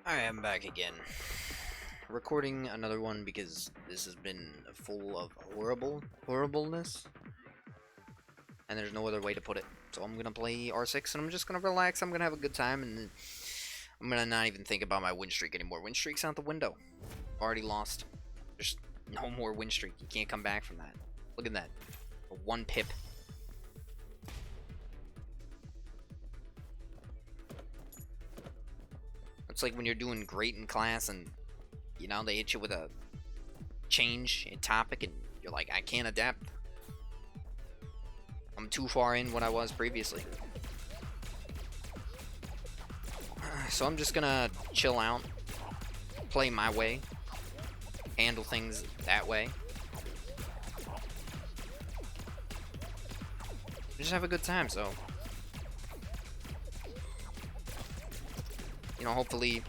Alright, I'm back again. Recording another one because this has been full of horribleness. And there's no other way to put it. So I'm gonna play R6 and I'm just gonna relax, I'm gonna have a good time, and I'm gonna not even think about my win streak anymore. Win streak's out the window. Already lost. There's no more win streak. You can't come back from that. Look at that. A 1 pip. It's like when you're doing great in class and, you know, they hit you with a change in topic and you're like, I can't adapt. I'm too far in what I was previously. So I'm just gonna chill out, play my way, handle things that way. Just have a good time, so. You know, hopefully,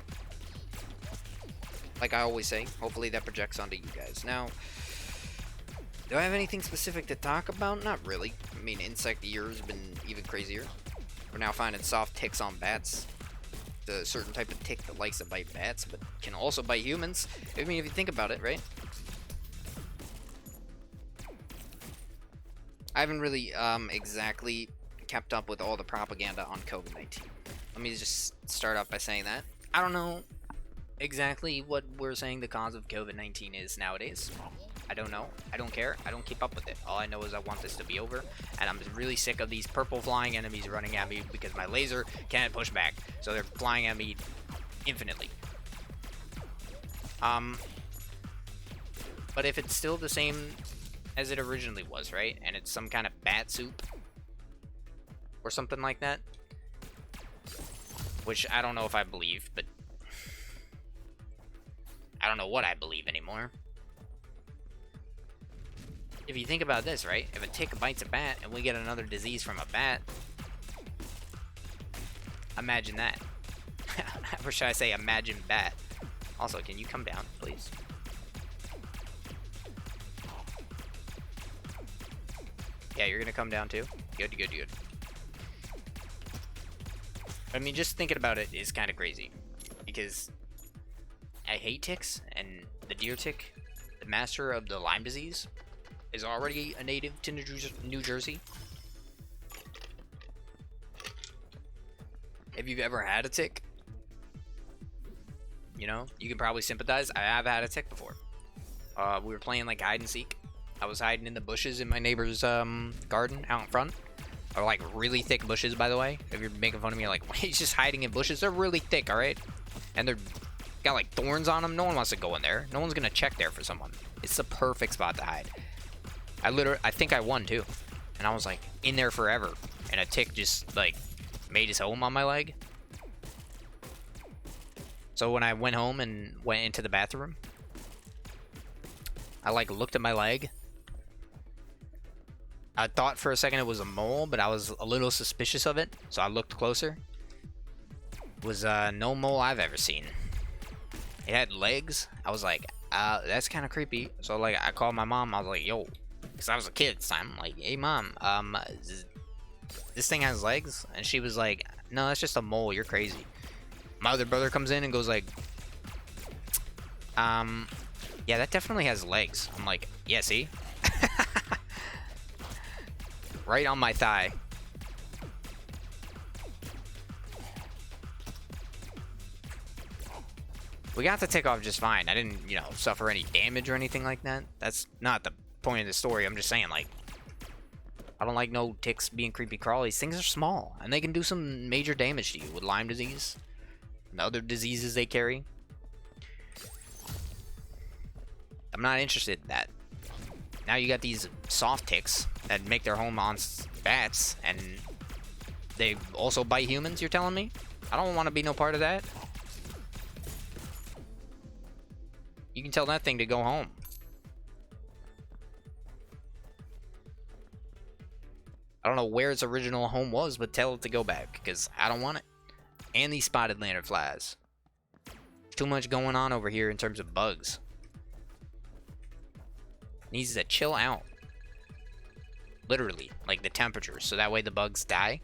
like I always say, hopefully that projects onto you guys. Now, do I have anything specific to talk about? Not really. I mean, insect year has been even crazier. We're now finding soft ticks on bats. The certain type of tick that likes to bite bats, but can also bite humans. I mean, if you think about it, right? I haven't really exactly kept up with all the propaganda on COVID-19. Let me just start off by saying that I don't know exactly what we're saying the cause of COVID-19 is nowadays. I don't know. I don't care. I don't keep up with it. All I know is I want this to be over, and I'm really sick of these purple flying enemies running at me because my laser can't push back. So they're flying at me infinitely. But if it's still the same as it originally was, right? And it's some kind of bat soup or something like that, which I don't know if I believe, but I don't know what I believe anymore. If you think about this, right? If a tick bites a bat and we get another disease from a bat, imagine that. Or should I say imagine bat? Also, can you come down, please? Yeah, you're gonna come down too? Good, good, good. I mean, just thinking about it is kind of crazy, because I hate ticks, and the deer tick, the master of the Lyme disease, is already a native to New Jersey. If you've ever had a tick, you know, you can probably sympathize. I have had a tick before. We were playing like hide and seek. I was hiding in the bushes in my neighbor's garden out in front. Or like really thick bushes, by the way. If you're making fun of me, like, why he's just hiding in bushes? They're really thick, all right? And they're got like thorns on them. No one wants to go in there. No one's gonna check there for someone. It's the perfect spot to hide. I think I won too, and I was like in there forever. And a tick just like made his home on my leg. So when I went home and went into the bathroom, I like looked at my leg. I thought for a second it was a mole, but I was a little suspicious of it, so I looked closer. It was no mole I've ever seen. It had legs. I was like, that's kind of creepy. So like, I called my mom. I was like, yo, because I was a kid this time. I'm like, hey mom, this thing has legs? And she was like, no, that's just a mole. You're crazy. My other brother comes in and goes like, yeah, that definitely has legs. I'm like, yeah, see? Right on my thigh. We got the tick off just fine. I didn't, you know, suffer any damage or anything like that. That's not the point of the story. I'm just saying, like, I don't like no ticks being creepy crawlies. Things are small, and they can do some major damage to you with Lyme disease and other diseases they carry. I'm not interested in that. Now you got these soft ticks that make their home on bats, and they also bite humans, you're telling me? I don't want to be no part of that. You can tell that thing to go home. I don't know where its original home was, but tell it to go back, because I don't want it. And these spotted lanternflies. Too much going on over here in terms of bugs. Needs to chill out. Literally, like the temperature, so that way the bugs die.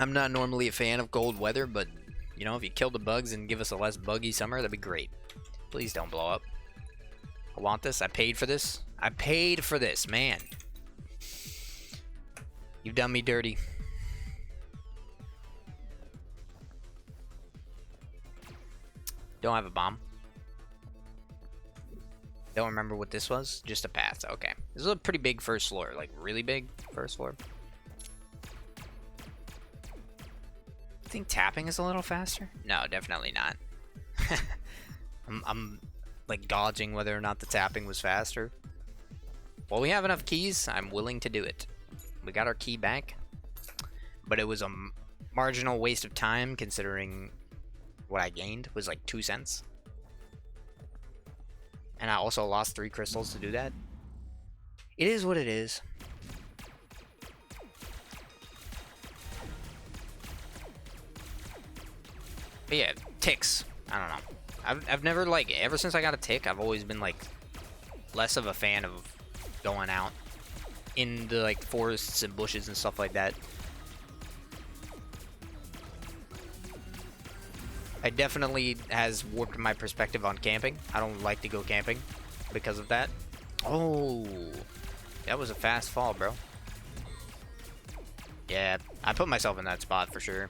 I'm not normally a fan of cold weather, but, you know, if you kill the bugs and give us a less buggy summer, that'd be great. Please don't blow up. I want this. I paid for this. I paid for this, man. You've done me dirty. Don't have a bomb. Don't remember what this was. Just a path. Okay. This is a pretty big first floor. Like, really big first floor. I think tapping is a little faster? No, definitely not. I'm like gauging whether or not the tapping was faster. Well, we have enough keys. I'm willing to do it. We got our key back, but it was a marginal waste of time considering what I gained was like 2 cents. And I also lost 3 crystals to do that. It is what it is. But yeah, ticks. I don't know. I've never, like, ever since I got a tick, I've always been, like, less of a fan of going out in the, like, forests and bushes and stuff like that. It definitely has warped my perspective on camping. I don't like to go camping because of that. Oh, that was a fast fall, bro. Yeah, I put myself in that spot for sure.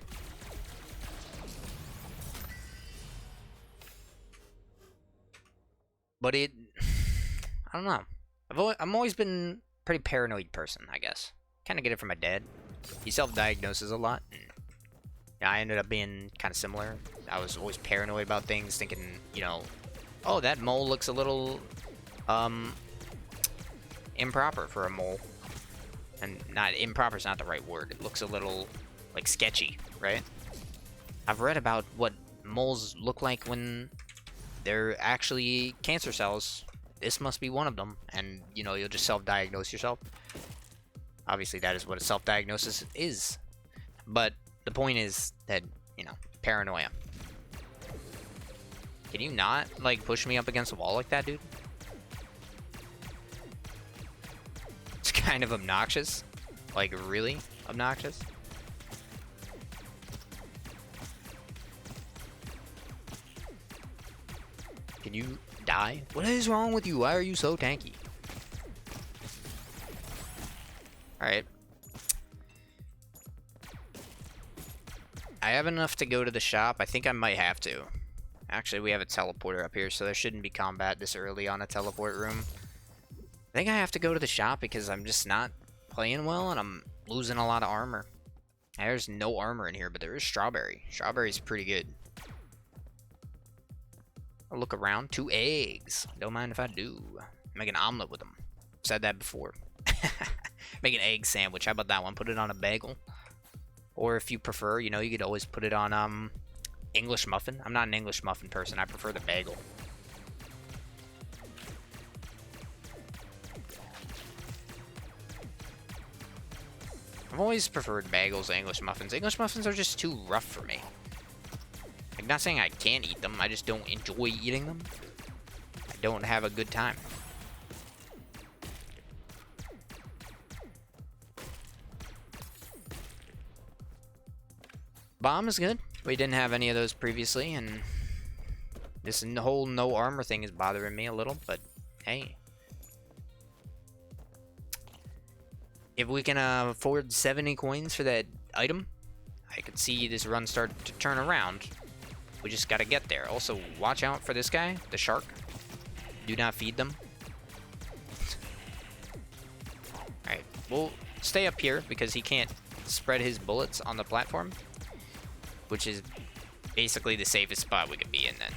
But it, I don't know. I've always been a pretty paranoid person, I guess. Kind of get it from my dad. He self-diagnoses a lot. And I ended up being kind of similar. I was always paranoid about things, thinking, you know, oh, that mole looks a little improper for a mole. And not improper is not the right word. It looks a little like sketchy, right? I've read about what moles look like when they're actually cancer cells. This must be one of them, and you know, you'll just self-diagnose yourself. Obviously, that is what a self-diagnosis is. But the point is that, you know, paranoia. Can you not, like, push me up against a wall like that, dude? It's kind of obnoxious. Like, really obnoxious. Can you die? What is wrong with you? Why are you so tanky? Alright. I have enough to go to the shop. I think I might have to. Actually, we have a teleporter up here, so there shouldn't be combat this early on a teleport room. I think I have to go to the shop because I'm just not playing well and I'm losing a lot of armor. There's no armor in here, but there is strawberry. Strawberry's pretty good. I'll look around. 2 eggs. Don't mind if I do. Make an omelet with them. Said that before. Make an egg sandwich. How about that one? Put it on a bagel. Or if you prefer, you know, you could always put it on English muffin. I'm not an English muffin person. I prefer the bagel. I've always preferred bagels to English muffins. English muffins are just too rough for me. I'm not saying I can't eat them. I just don't enjoy eating them. I don't have a good time. Bomb is good. We didn't have any of those previously, and this whole no armor thing is bothering me a little, but hey. If we can afford 70 coins for that item, I could see this run start to turn around. We just gotta get there. Also, watch out for this guy, the shark. Do not feed them. Alright, we'll stay up here because he can't spread his bullets on the platform, which is basically the safest spot we could be in then.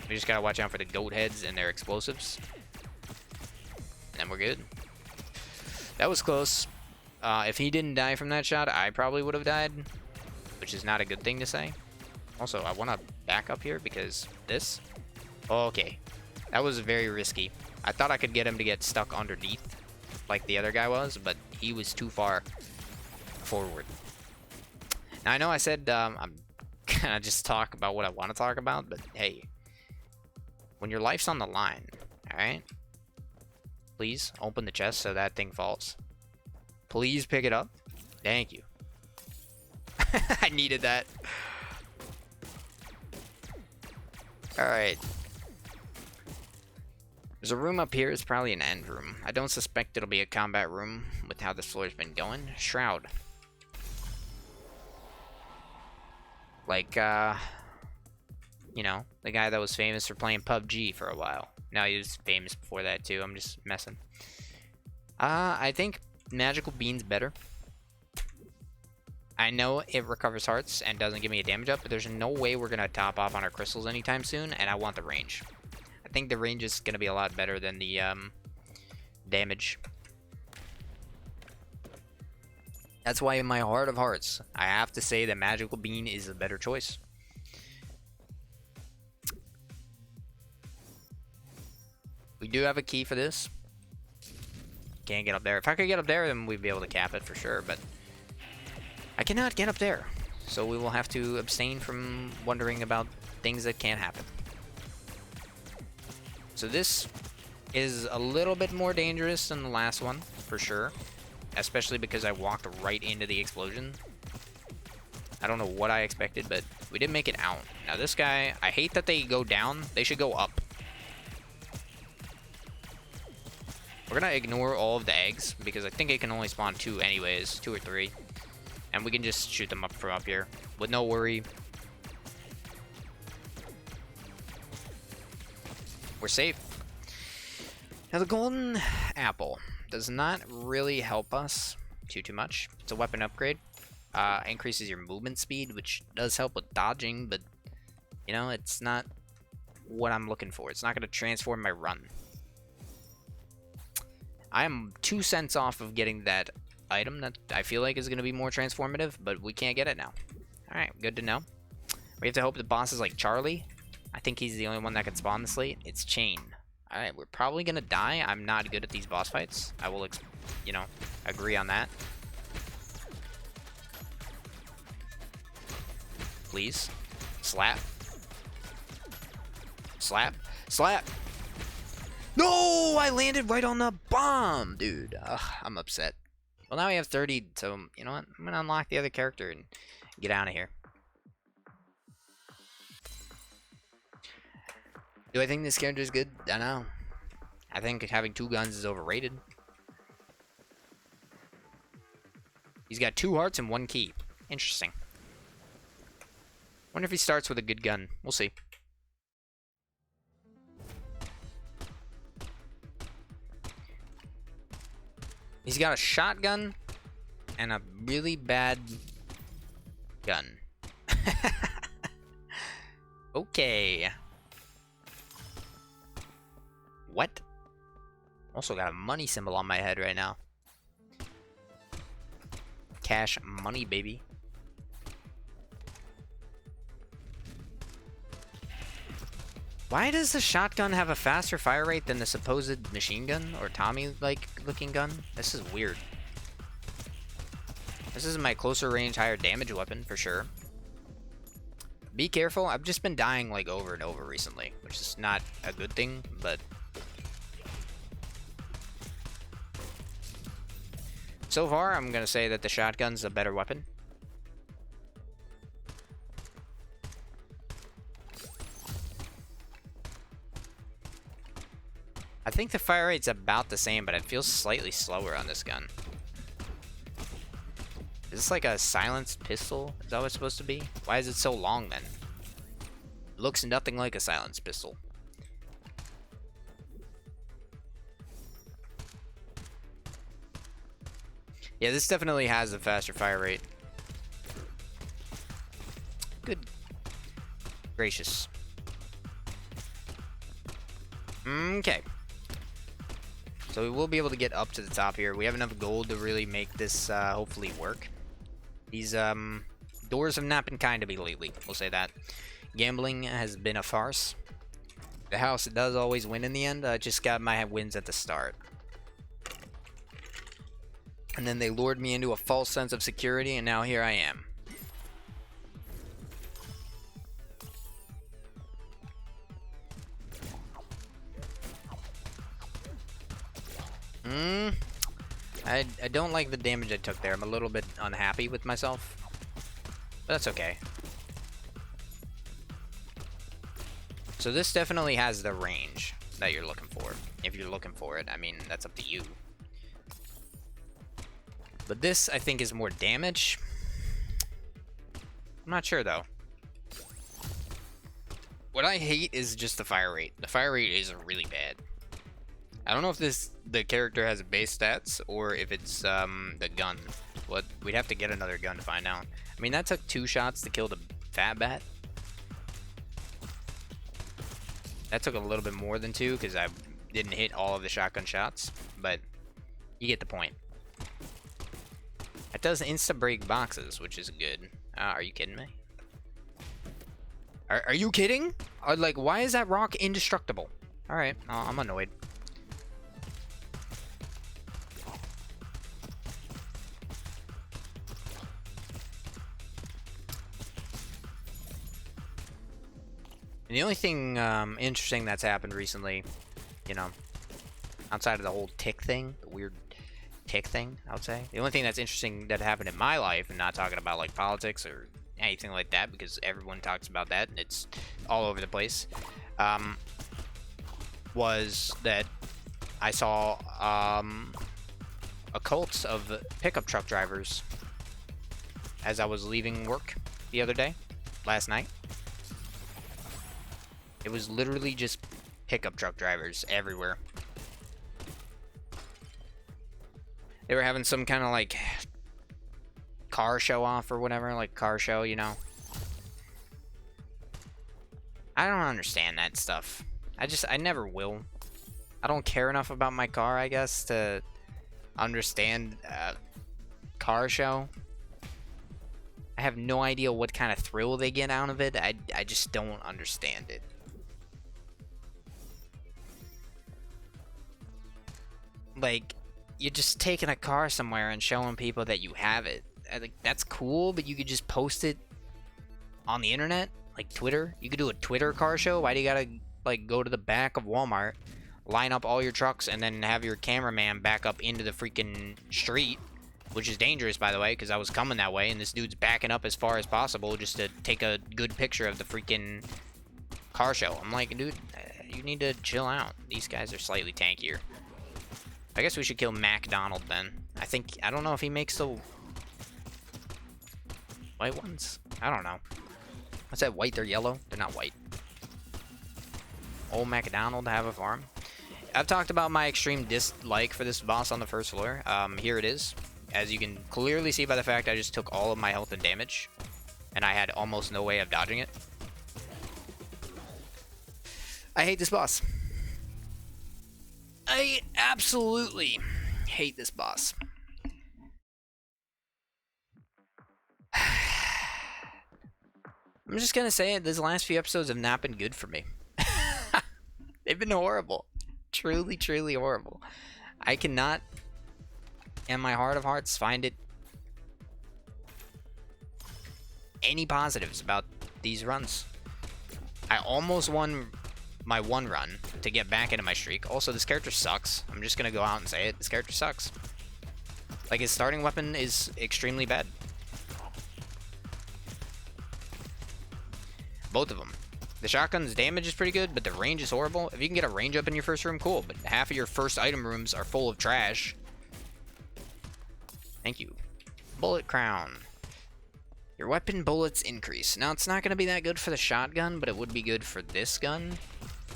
We just gotta watch out for the goat heads and their explosives. And then we're good. That was close. If he didn't die from that shot, I probably would have died, which is not a good thing to say. Also, I want to back up here because this... Okay. That was very risky. I thought I could get him to get stuck underneath like the other guy was, but he was too far forward. Now, I know I said I'm gonna just talk about what I want to talk about, but hey, when your life's on the line, alright? Please open the chest so that thing falls. Please pick it up. Thank you. I needed that. Alright. There's a room up here. It's probably an end room. I don't suspect it'll be a combat room with how this floor's been going. Shroud. Like, you know, the guy that was famous for playing PUBG for a while. No, he was famous before that too. I'm just messing. I think Magical Bean's better. I know it recovers hearts and doesn't give me a damage up, but there's no way we're going to top off on our crystals anytime soon, and I want the range. I think the range is going to be a lot better than the damage. That's why in my heart of hearts, I have to say that Magical Bean is a better choice. We do have a key for this. Can't get up there. If I could get up there, then we'd be able to cap it for sure, but I cannot get up there. So we will have to abstain from wondering about things that can't happen. So this is a little bit more dangerous than the last one, for sure. Especially because I walked right into the explosion. I don't know what I expected, but we did make it out. Now this guy, I hate that they go down. They should go up. We're gonna ignore all of the eggs, because I think it can only spawn 2 anyways, 2 or 3. And we can just shoot them up from up here, with no worry. We're safe. Now the golden apple does not really help us too much. It's a weapon upgrade. Increases your movement speed, which does help with dodging, but you know, it's not what I'm looking for. It's not going to transform my run. I am 2 cents off of getting that item that I feel like is going to be more transformative, but we can't get it now. Alright, good to know. We have to hope the boss is like Charlie. I think he's the only one that can spawn this late. It's Chain. Alright, we're probably going to die. I'm not good at these boss fights. I will, you know, agree on that. Please. Slap. Slap. Slap. No! I landed right on the bomb, dude. Ugh, I'm upset. Well, now we have 30, so, you know what? I'm going to unlock the other character and get out of here. Do I think this character is good? I don't know. I think having 2 guns is overrated. He's got 2 hearts and 1 key. Interesting. Wonder if he starts with a good gun. We'll see. He's got a shotgun and a really bad gun. Okay. What? Also got a money symbol on my head right now. Cash money, baby. Why does the shotgun have a faster fire rate than the supposed machine gun or Tommy-like looking gun? This is weird. This is my closer range, higher damage weapon for sure. Be careful. I've just been dying like over and over recently, which is not a good thing, but so far I'm gonna say that the shotgun's a better weapon. I think the fire rate's about the same, but it feels slightly slower on this gun. Is this like a silenced pistol? Is that what it's supposed to be? Why is it so long then? It looks nothing like a silenced pistol. Yeah, this definitely has a faster fire rate. Good gracious. Okay. So we will be able to get up to the top here. We have enough gold to really make this hopefully work. These doors have not been kind to me lately. We'll say that. Gambling has been a farce. The house does always win in the end. I just got my wins at the start. And then they lured me into a false sense of security, and now here I am. I don't like the damage I took there. I'm a little bit unhappy with myself. But that's okay. So this definitely has the range that you're looking for. If you're looking for it, I mean, that's up to you. But this, I think, is more damage. I'm not sure, though. What I hate is just the fire rate. The fire rate is really bad. I don't know if the character has base stats or if it's the gun. What we'd have to get another gun to find out. I mean, that took 2 shots to kill the fat bat. That took a little bit more than 2 because I didn't hit all of the shotgun shots, but you get the point. It does insta-break boxes, which is good. Are you kidding me? Are you kidding? Like, why is that rock indestructible? Alright, I'm annoyed. And the only thing interesting that's happened recently, you know, outside of the whole tick thing, the weird tick thing, I would say. The only thing that's interesting that happened in my life, and not talking about like politics or anything like that, because everyone talks about that and it's all over the place, was that I saw a cult of pickup truck drivers as I was leaving work the other day, last night. It was literally just pickup truck drivers everywhere. They were having some kind of like car show off or whatever, like car show, you know. I don't understand that stuff. I never will. I don't care enough about my car, I guess, to understand car show. I have no idea what kind of thrill they get out of it. I just don't understand it. Like, you're just taking a car somewhere and showing people that you have it. I think that's cool, but you could just post it on the internet, like Twitter. You could do a Twitter car show. Why do you gotta, like, go to the back of Walmart, line up all your trucks, and then have your cameraman back up into the freaking street, which is dangerous, by the way, because I was coming that way, and this dude's backing up as far as possible just to take a good picture of the freaking car show. I'm like, dude, you need to chill out. These guys are slightly tankier. I guess we should kill MacDonald then. I don't know if he makes the white ones. I don't know. What's that, white? They're yellow? They're not white. Old MacDonald have a farm. I've talked about my extreme dislike for this boss on the first floor. Here it is. As you can clearly see by the fact I just took all of my health and damage, and I had almost no way of dodging it. I hate this boss. I absolutely hate this boss. I'm just gonna say it, these last few episodes have not been good for me. They've been horrible. Truly, truly horrible. I cannot, in my heart of hearts, find it any positives about these runs. I almost won my one run to get back into my streak. Also, this character sucks. I'm just gonna go out and say it. This character sucks. Like, his starting weapon is extremely bad. Both of them. The shotgun's damage is pretty good, but the range is horrible. If you can get a range up in your first room, cool. But half of your first item rooms are full of trash. Thank you. Bullet crown. Your weapon bullets increase. Now, it's not going to be that good for the shotgun, but it would be good for this gun,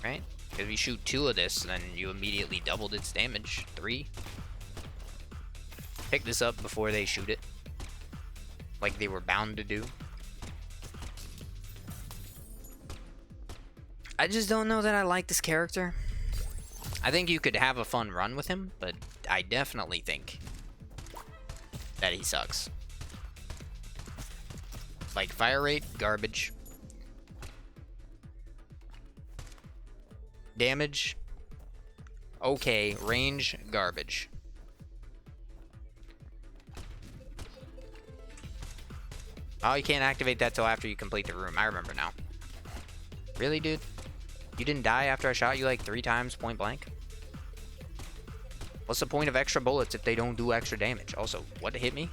right? If you shoot 2 of this, then you immediately doubled its damage. 3. Pick this up before they shoot it, like they were bound to do. I just don't know that I like this character. I think you could have a fun run with him, but I definitely think that he sucks. Like, fire rate, garbage. Damage, okay. Range, garbage. Oh, you can't activate that till after you complete the room. I remember now. Really, dude? You didn't die after I shot you like 3 times point blank? What's the point of extra bullets if they don't do extra damage? Also, what hit me?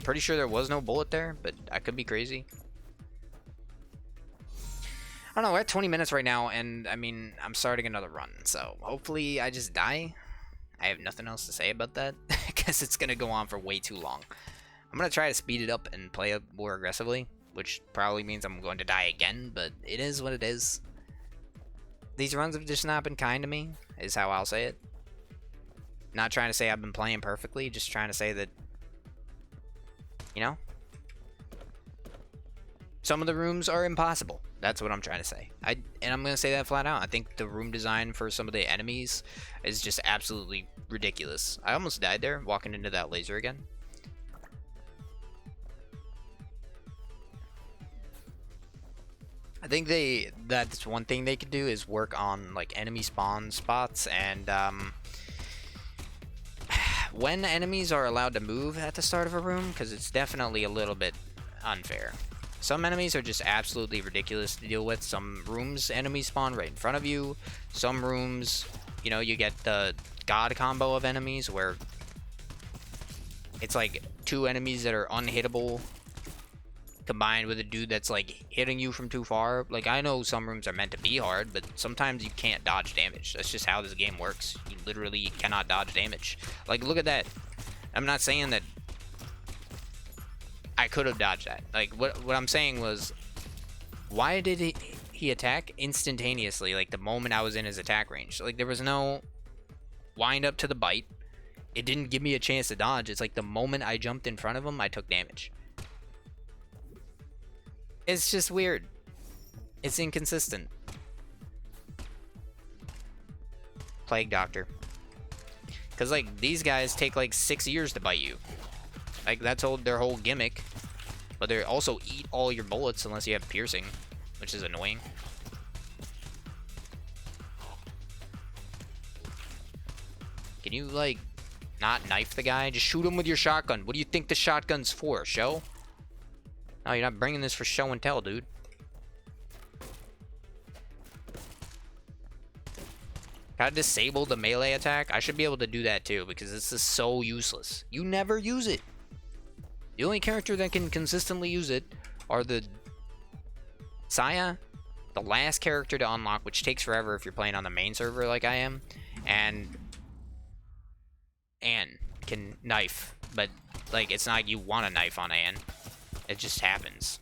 I'm pretty sure there was no bullet there, but I could be crazy. I don't know, we're at 20 minutes right now, and I mean, I'm starting another run, so hopefully I just die. I have nothing else to say about that, because it's going to go on for way too long. I'm going to try to speed it up and play it more aggressively, which probably means I'm going to die again, but it is what it is. These runs have just not been kind to me, is how I'll say it. Not trying to say I've been playing perfectly, just trying to say that, you know, some of the rooms are impossible. That's what I'm trying to say. And I'm going to say that flat out. I think the room design for some of the enemies is just absolutely ridiculous. I almost died there, walking into that laser again. I think that's one thing they could do is work on like enemy spawn spots, and when enemies are allowed to move at the start of a room, because it's definitely a little bit unfair. Some enemies are just absolutely ridiculous to deal with. Some rooms, enemies spawn right in front of you. Some rooms, you know, you get the god combo of enemies where it's like 2 enemies that are unhittable combined with a dude that's like hitting you from too far. Like, I know some rooms are meant to be hard, but sometimes you can't dodge damage. That's just how this game works. You literally cannot dodge damage. Like, look at that. I'm not saying that I could have dodged that. Like, what I'm saying was, why did he attack instantaneously, like the moment I was in his attack range? Like, there was no wind up to the bite. It didn't give me a chance to dodge. It's like the moment I jumped in front of him, I took damage. It's just weird. It's inconsistent. Plague Doctor. Because, like, these guys take, like, 6 years to bite you. Like, that's their whole gimmick. But they also eat all your bullets unless you have piercing, which is annoying. Can you, like, not knife the guy? Just shoot him with your shotgun. What do you think the shotgun's for? Show? No, you're not bringing this for show and tell, dude. Gotta disable the melee attack. I should be able to do that too, because this is so useless. You never use it. The only character that can consistently use it are the Saya, the last character to unlock, which takes forever if you're playing on the main server like I am, and Anne can knife, but like it's not like you want a knife on Anne. It just happens.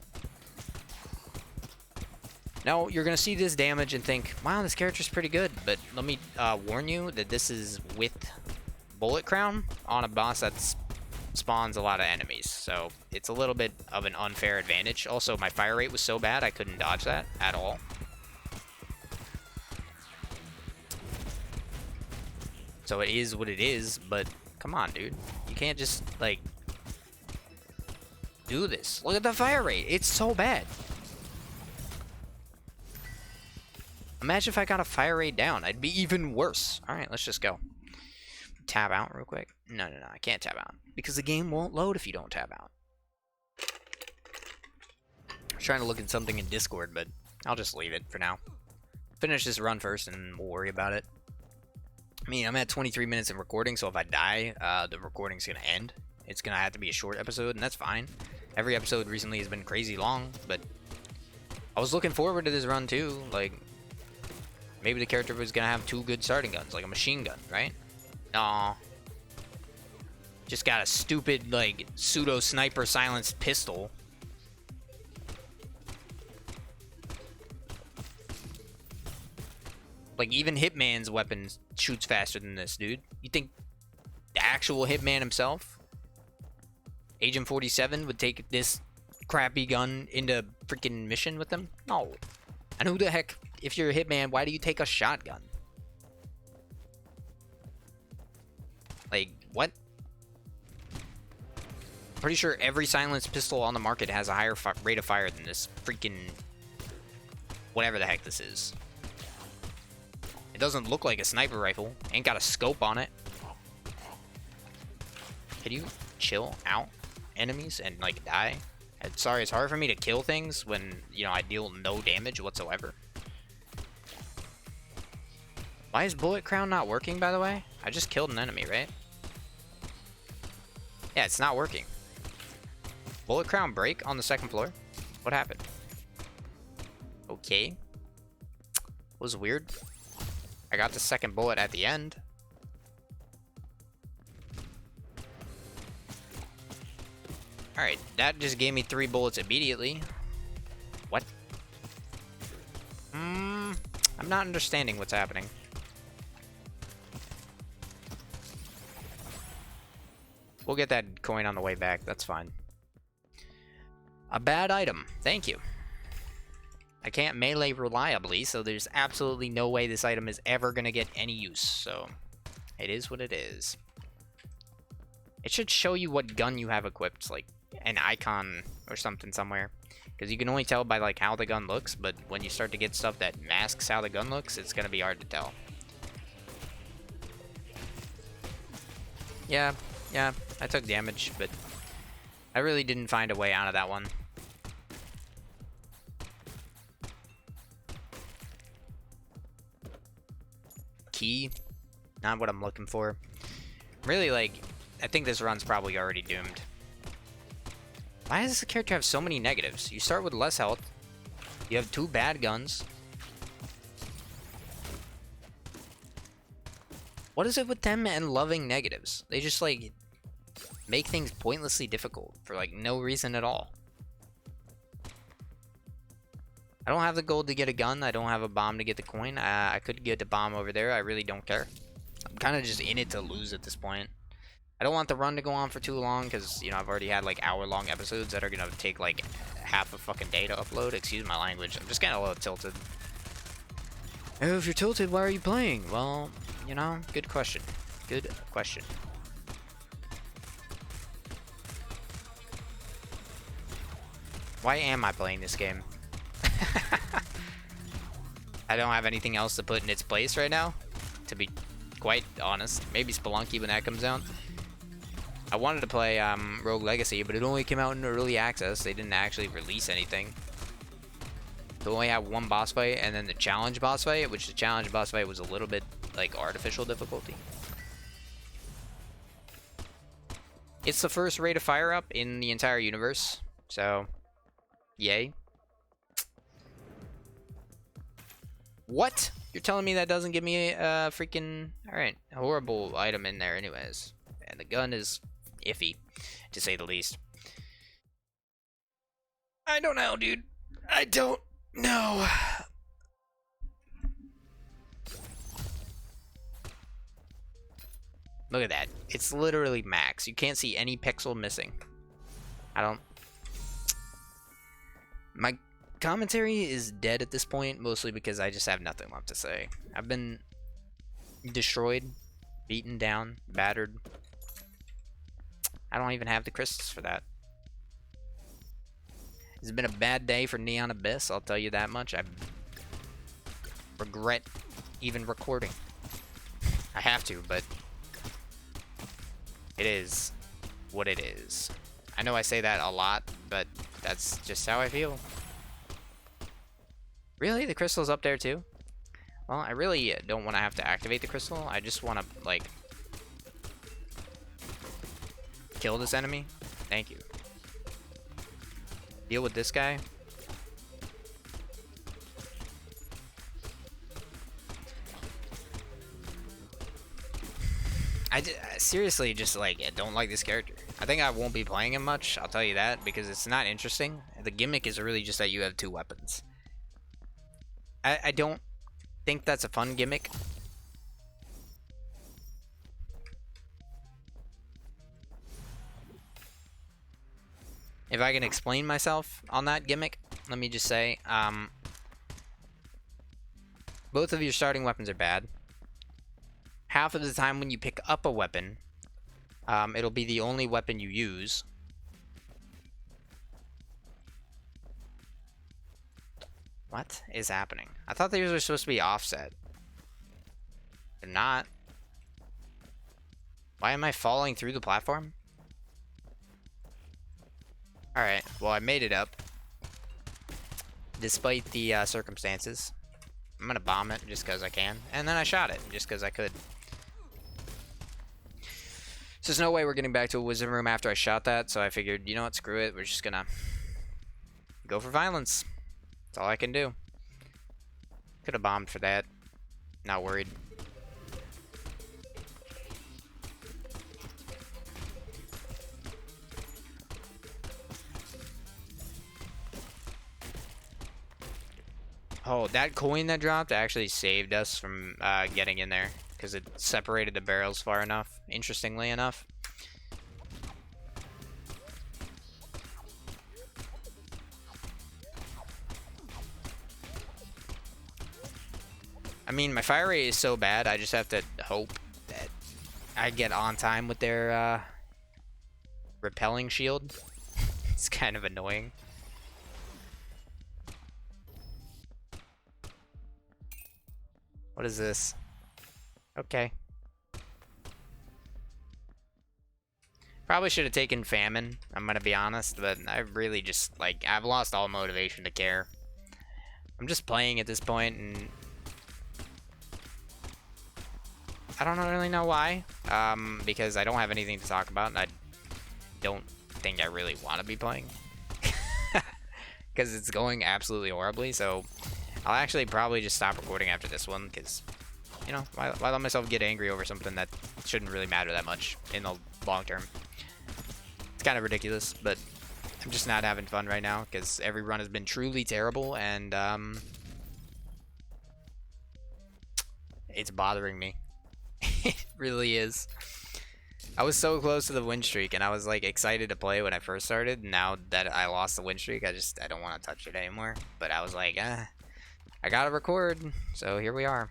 Now, you're going to see this damage and think, wow, this character's pretty good, but let me warn you that this is with Bullet Crown on a boss that spawns a lot of enemies, so it's a little bit of an unfair advantage. Also, my fire rate was so bad, I couldn't dodge that at all. So it is what it is, but come on, dude. You can't just, like, do this. Look at the fire rate. It's so bad. Imagine if I got a fire rate down. I'd be even worse. Alright, let's just go. Tab out real quick. No, I can't tab out. Because the game won't load if you don't tab out. I was trying to look at something in Discord, but I'll just leave it for now. Finish this run first, and we'll worry about it. I mean, I'm at 23 minutes of recording, so if I die, the recording's going to end. It's going to have to be a short episode, and that's fine. Every episode recently has been crazy long, but I was looking forward to this run too. Like, maybe the character was gonna have 2 good starting guns, like a machine gun, right? Nah. Just got a stupid, like, pseudo sniper silenced pistol. Like, even Hitman's weapon shoots faster than this, dude. You think the actual Hitman himself, Agent 47, would take this crappy gun into freaking mission with them? No. And who the heck, if you're a Hitman, why do you take a shotgun? Like, what? I'm pretty sure every silenced pistol on the market has a higher rate of fire than this freaking whatever the heck this is. It doesn't look like a sniper rifle. Ain't got a scope on it. Can you chill out, enemies, and like die? Sorry, it's hard for me to kill things when, you know, I deal no damage whatsoever. Why is Bullet Crown not working, by the way? I just killed an enemy, right? Yeah, it's not working. Bullet crown break on the second floor? What happened? Okay. Was weird. I got the second bullet at the end. Alright, that just gave me 3 bullets immediately. What? I'm not understanding what's happening. We'll get that coin on the way back, that's fine. A bad item, thank you. I can't melee reliably, so there's absolutely no way this item is ever gonna get any use, so it is what it is. It should show you what gun you have equipped, like an icon or something somewhere. Because you can only tell by like how the gun looks, but when you start to get stuff that masks how the gun looks, it's gonna be hard to tell. Yeah, I took damage, but I really didn't find a way out of that one. Key, not what I'm looking for. Really, like, I think this run's probably already doomed. Why does this character have so many negatives? You start with less health. You have 2 bad guns. What is it with them and loving negatives? They just, like, make things pointlessly difficult for, like, no reason at all. I don't have the gold to get a gun. I don't have a bomb to get the coin. I could get the bomb over there. I really don't care. I'm kind of just in it to lose at this point. I don't want the run to go on for too long because, you know, I've already had, like, hour-long episodes that are going to take, like, half a fucking day to upload. Excuse my language. I'm just getting a little tilted. Oh, if you're tilted, why are you playing? Well, you know, good question. Good question. Why am I playing this game? I don't have anything else to put in its place right now, to be quite honest. Maybe Spelunky when that comes out. I wanted to play Rogue Legacy, but it only came out in early access. They didn't actually release anything. They only had 1 boss fight, and then the challenge boss fight, which the challenge boss fight was a little bit like artificial difficulty. It's the first rate of fire up in the entire universe, so yay. What? You're telling me that doesn't give me a freaking... Alright, horrible item in there anyways. And the gun is iffy, to say the least. I don't know, dude. I don't know. Look at that. It's literally max. You can't see any pixel missing. I don't... My commentary is dead at this point, mostly because I just have nothing left to say. I've been destroyed, beaten down, battered. I don't even have the crystals for that. It's been a bad day for Neon Abyss, I'll tell you that much. I regret even recording. I have to, but it is what it is. I know I say that a lot, but that's just how I feel. Really? The crystal's up there too? Well, I really don't want to have to activate the crystal. I just want to, like, kill this enemy. Thank you. Deal with this guy. I seriously just, like, don't like this character. I think I won't be playing him much, I'll tell you that, because it's not interesting. The gimmick is really just that you have 2 weapons. I don't think that's a fun gimmick. If I can explain myself on that gimmick, let me just say, both of your starting weapons are bad. Half of the time when you pick up a weapon, it'll be the only weapon you use. What is happening? I thought these were supposed to be offset. They're not. Why am I falling through the platform? Alright, well, I made it up. Despite the circumstances. I'm gonna bomb it just because I can. And then I shot it just because I could. There's no way we're getting back to a wizard room after I shot that, so I figured, you know what, screw it. We're just gonna go for violence. That's all I can do. Could have bombed for that. Not worried. Oh, that coin that dropped actually saved us from getting in there because it separated the barrels far enough, interestingly enough. I mean, my fire rate is so bad, I just have to hope that I get on time with their repelling shield. It's kind of annoying. What is this? Okay. Probably should have taken famine, I'm gonna be honest, but I really just, like, I've lost all motivation to care. I'm just playing at this point, and I don't really know why, because I don't have anything to talk about, and I don't think I really want to be playing. Because it's going absolutely horribly, so I'll actually probably just stop recording after this one, because, you know, why let myself get angry over something that shouldn't really matter that much in the long term. It's kind of ridiculous, but I'm just not having fun right now, because every run has been truly terrible, and it's bothering me. It really is. I was so close to the win streak, and I was like excited to play when I first started. Now that I lost the win streak, I don't want to touch it anymore. But I was like, I gotta record, so here we are.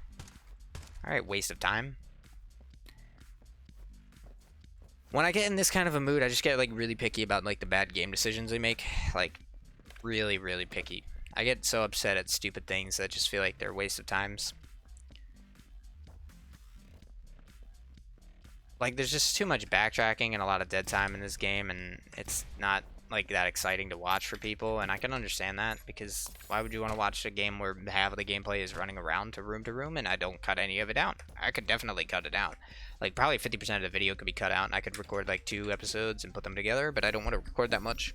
All right, waste of time. When I get in this kind of a mood, I just get like really picky about like the bad game decisions I make. Like really, really picky. I get so upset at stupid things that I just feel like they're a waste of times. Like, there's just too much backtracking and a lot of dead time in this game, and it's not, like, that exciting to watch for people, and I can understand that, because why would you want to watch a game where half of the gameplay is running around to room, and I don't cut any of it out? I could definitely cut it out. Like, probably 50% of the video could be cut out, and I could record, like, 2 episodes and put them together, but I don't want to record that much.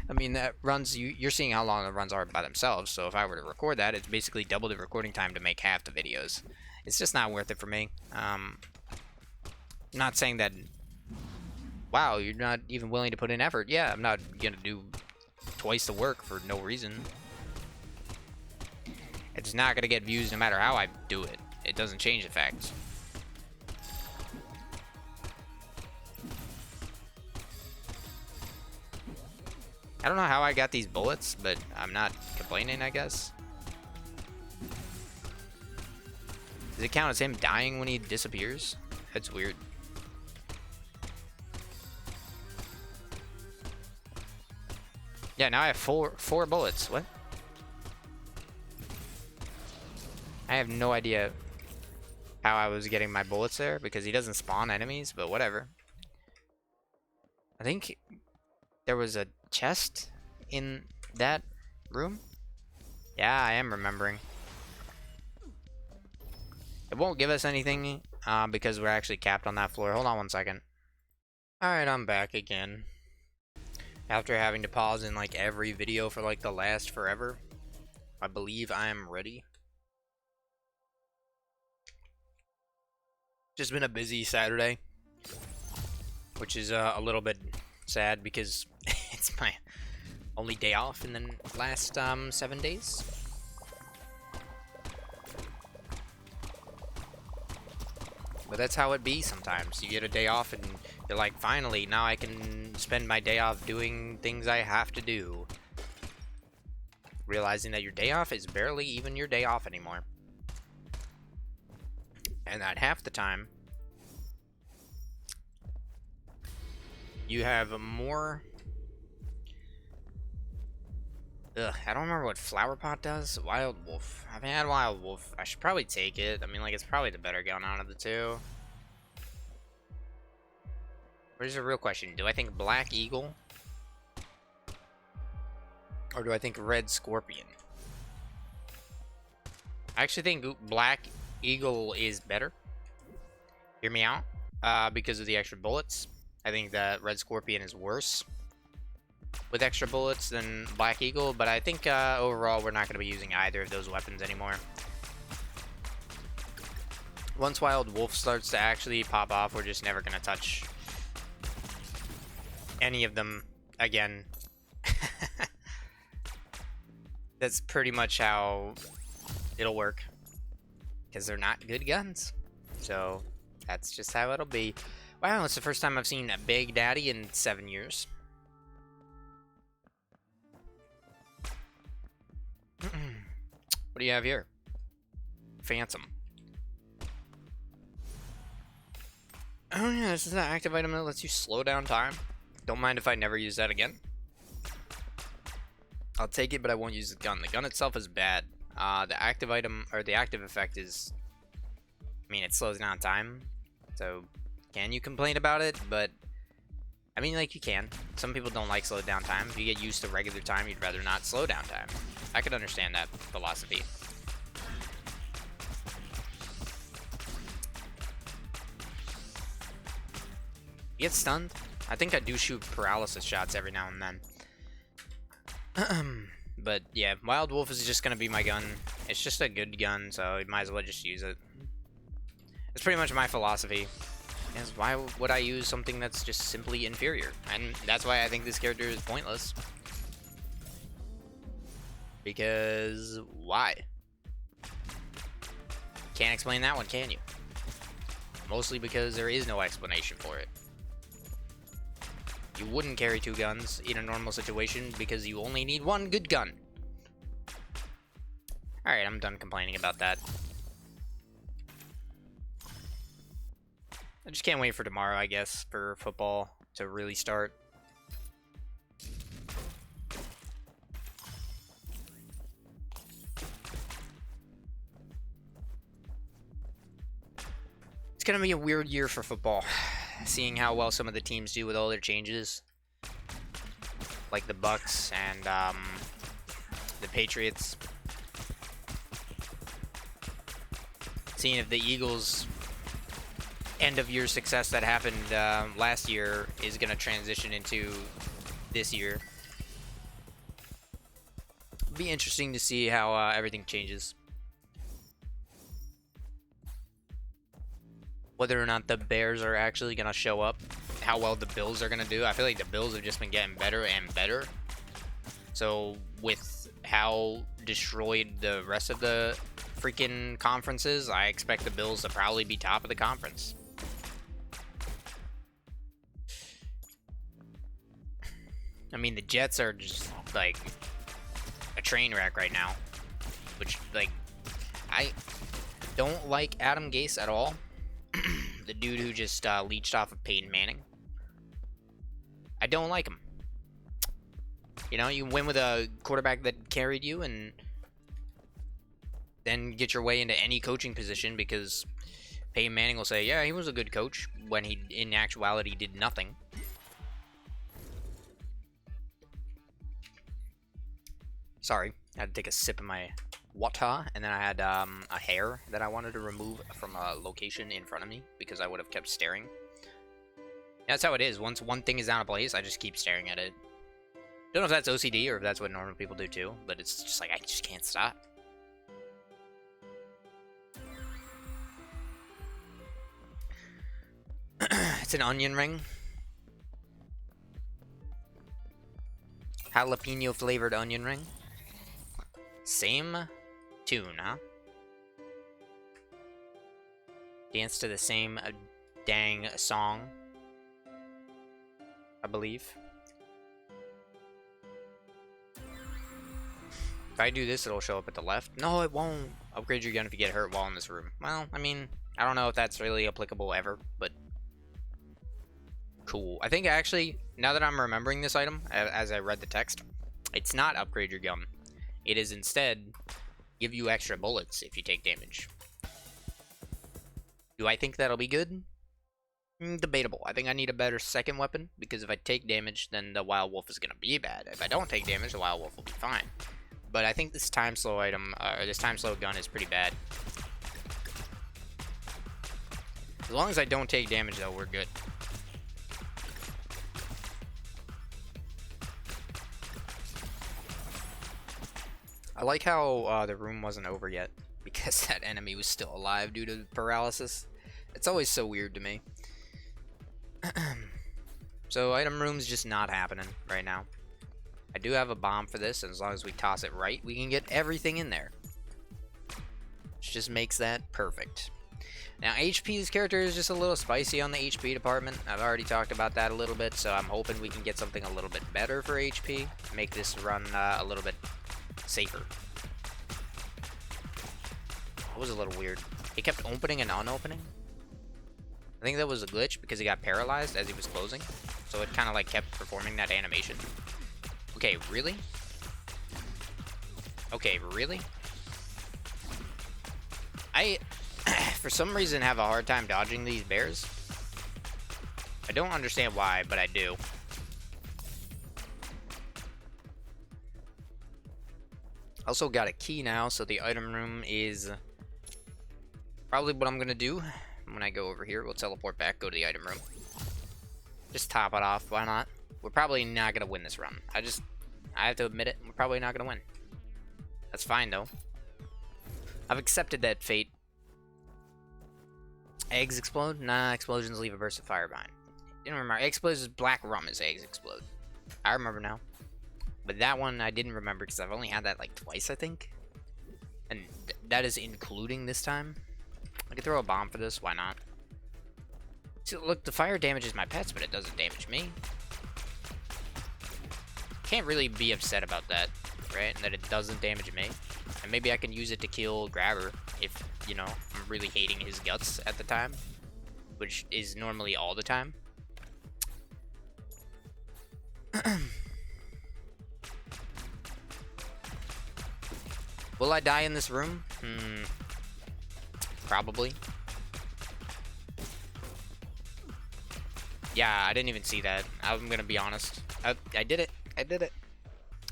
I mean, that runs, you're seeing how long the runs are by themselves, so if I were to record that, it's basically double the recording time to make half the videos. It's just not worth it for me. Not saying that, wow, you're not even willing to put in effort. Yeah, I'm not gonna do twice the work for no reason. It's not gonna get views no matter how I do it. It doesn't change the fact. I don't know how I got these bullets, but I'm not complaining, I guess. Does it count as him dying when he disappears? That's weird. Yeah, now I have four bullets. What? I have no idea how I was getting my bullets there, because he doesn't spawn enemies, but whatever. I think there was a chest in that room. Yeah, I am remembering. It won't give us anything because we're actually capped on that floor. Hold on one second. Alright, I'm back again. After having to pause in like every video for like the last forever, I believe I am ready. Just been a busy Saturday, which is a little bit sad because it's my only day off in the last 7 days. But that's how it be sometimes. You get a day off and you're like, finally, now I can spend my day off doing things I have to do. Realizing that your day off is barely even your day off anymore. And that half the time, you have more... Ugh, I don't remember what Flower Pot does. Wild Wolf. I haven't had Wild Wolf. I should probably take it. I mean, like, it's probably the better gun out of the two. Here's the real question. Do I think Black Eagle? Or do I think Red Scorpion? I actually think Black Eagle is better. Hear me out. Because of the extra bullets. I think that Red Scorpion is worse with extra bullets than Black Eagle, but I think overall we're not going to be using either of those weapons anymore. Once Wild Wolf starts to actually pop off, we're just never going to touch any of them again. That's pretty much how it'll work, because they're not good guns. So that's just how it'll be. Wow, it's the first time I've seen a Big Daddy in 7 years. What do you have here? Phantom. Oh yeah, this is an active item that lets you slow down time. Don't mind if I never use that again. I'll take it, but I won't use the gun. The gun itself is bad. The active item, or the active effect is... I mean, it slows down time. So, can you complain about it? But, I mean, like, you can. Some people don't like slow down time. If you get used to regular time, you'd rather not slow down time. I could understand that philosophy. You get stunned? I think I do shoot paralysis shots every now and then. But yeah, Wild Wolf is just gonna be my gun. It's just a good gun, so you might as well just use it. It's pretty much my philosophy. Is why would I use something that's just simply inferior? And that's why I think this character is pointless. Because why? Can't explain that one, can you? Mostly because there is no explanation for it. You wouldn't carry 2 guns in a normal situation because you only need 1 good gun. Alright, I'm done complaining about that. I just can't wait for tomorrow, I guess, for football to really start. It's gonna be a weird year for football. Seeing how well some of the teams do with all their changes, like the Bucks and the Patriots. Seeing if the Eagles' end-of-year success that happened last year is going to transition into this year. It'll be interesting to see how everything changes. Whether or not the Bears are actually going to show up, how well the Bills are going to do. I feel like the Bills have just been getting better and better. So with how destroyed the rest of the freaking conferences, I expect the Bills to probably be top of the conference. I mean, the Jets are just like a train wreck right now. Which, like, I don't like Adam Gase at all. The dude who just leached off of Peyton Manning. I don't like him. You know, you win with a quarterback that carried you and then get your way into any coaching position because Peyton Manning will say, yeah, he was a good coach, when he, in actuality, did nothing. Sorry, I had to take a sip of my water, and then I had a hair that I wanted to remove from a location in front of me because I would have kept staring. That's how it is. Once one thing is out of place, I just keep staring at it. Don't know if that's OCD or if that's what normal people do too, but it's just like I just can't stop. It's an onion ring. Jalapeno flavored onion ring. Same tune, huh? Dance to the same dang song, I believe. If I do this, it'll show up at the left. No, it won't. Upgrade your gun if you get hurt while in this room. Well, I mean, I don't know if that's really applicable ever, but cool. I think actually, now that I'm remembering this item, as I read the text, it's not upgrade your gun. It is instead give you extra bullets if you take damage. Do I think that'll be good? Debatable. I think I need a better second weapon, because if I take damage, then the Wild Wolf is going to be bad. If I don't take damage, the Wild Wolf will be fine. But I think this time slow item, or this time slow gun is pretty bad. As long as I don't take damage, though, we're good. I like how the room wasn't over yet, because that enemy was still alive due to paralysis. It's always so weird to me. So item room's just not happening right now. I do have a bomb for this, and as long as we toss it right, we can get everything in there. Which just makes that perfect. Now, HP's character is just a little spicy on the HP department. I've already talked about that a little bit, so I'm hoping we can get something a little bit better for HP. Make this run a little bit safer. That was a little weird. He kept opening and unopening. I think that was a glitch because he got paralyzed as he was closing. So it kind of like kept performing that animation. Okay, really? Okay, really? I, for some reason, have a hard time dodging these bears. I don't understand why, but I do. Also got a key now, so the item room is probably what I'm gonna do. When I go over here, we'll teleport back, go to the item room. Just top it off, why not? We're probably not gonna win this run. I have to admit it, we're probably not gonna win. That's fine though. I've accepted that fate. Eggs explode? Nah, explosions leave a burst of fire behind. Didn't remember. Explosions black rum as eggs explode. I remember now. But that one I didn't remember because I've only had that like twice, I think. And that is including this time. I could throw a bomb for this, why not? See, look, the fire damages my pets, but it doesn't damage me. Can't really be upset about that, right? And that it doesn't damage me. And maybe I can use it to kill Grabber if, you know, I'm really hating his guts at the time. Which is normally all the time. Will I die in this room? Probably. Yeah, I didn't even see that. I'm gonna be honest. I did it. I did it.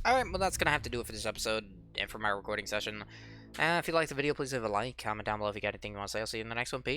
Alright, well that's gonna have to do it for this episode and for my recording session. If you liked the video, please leave a like, comment down below if you got anything you want to say. I'll see you in the next one. Peace.